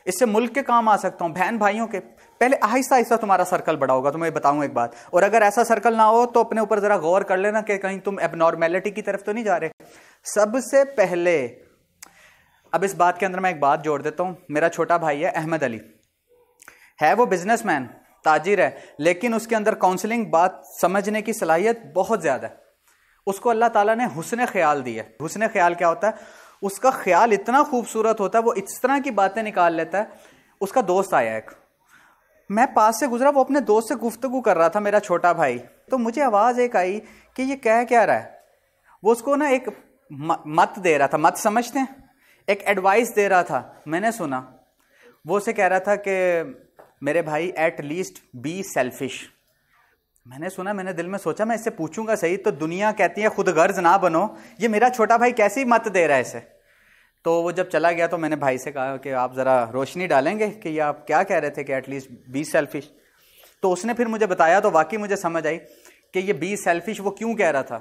इससे मुल्क के काम आ सकता हूं, बहन भाइयों के। पहले आहिस्ता आहिस्ता तुम्हारा सर्कल बड़ा होगा। तुम्हें बताऊं एक बात, और अगर ऐसा सर्कल ना हो तो अपने ऊपर जरा गौर कर लेना कि कहीं तुम एबनॉर्मेलिटी की तरफ तो नहीं जा रहे। सबसे पहले, अब इस बात के अंदर मैं एक बात जोड़ देता हूं। मेरा छोटा भाई है अहमद अली, है वो बिजनेसमैन, ताजिर है, लेकिन उसके अंदर काउंसलिंग, बात समझने की सलाहियत बहुत ज्यादा है। उसको अल्लाह ताला ने हुस्न ख्याल दिया। हुस्न ख्याल क्या होता है? उसका ख्याल इतना खूबसूरत होता है, वो इस तरह की बातें निकाल लेता है। उसका दोस्त आया एक, मैं पास से गुजरा, वो अपने दोस्त से गुफ्तगू कर रहा था, मेरा छोटा भाई। तो मुझे आवाज एक आई कि ये कह क्या रहा है। वो उसको ना एक मत दे रहा था, मत समझते हैं, एक एडवाइस दे रहा था। मैंने सुना, वो उसे कह रहा था कि मेरे भाई एट लीस्ट बी सेल्फिश। मैंने सुना, मैंने दिल में सोचा मैं इससे पूछूंगा सही, तो दुनिया कहती है खुद गर्ज ना बनो, ये मेरा छोटा भाई कैसी मत दे रहा है इसे। तो वो जब चला गया तो मैंने भाई से कहा कि आप जरा रोशनी डालेंगे कि ये आप क्या कह रहे थे कि एटलीस्ट बी सेल्फिश। तो उसने फिर मुझे बताया, तो वाकई मुझे समझ आई कि ये बी सेल्फिश वो क्यों कह रहा था।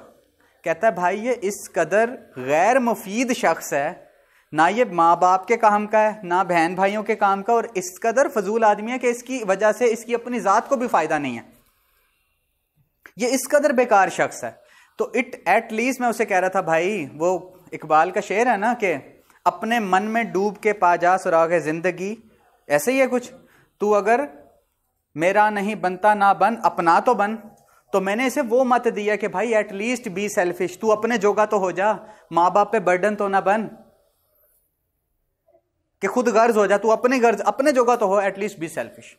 कहता है भाई ये इस कदर गैर मुफीद शख्स है, ना ये माँ बाप के काम का है, ना बहन भाइयों के काम का, और इस कदर फजूल आदमी है कि इसकी वजह से इसकी अपनी जात को भी फायदा नहीं है। ये इस कदर बेकार शख्स है। तो इट एट लीस्ट मैं उसे कह रहा था, भाई वो इकबाल का शेर है ना कि अपने मन में डूब के पा जा सुराग जिंदगी, ऐसे ही है कुछ। तू अगर मेरा नहीं बनता ना बन, अपना तो बन। तो मैंने इसे वो मत दिया कि भाई एट लीस्ट बी सेल्फिश, तू अपने जोगा तो हो जा, माँ बाप पे बर्डन तो ना बन कि खुद गर्ज हो जा, तू अपने गर्ज अपने जोगा तो हो, एटलीस्ट बी सेल्फिश।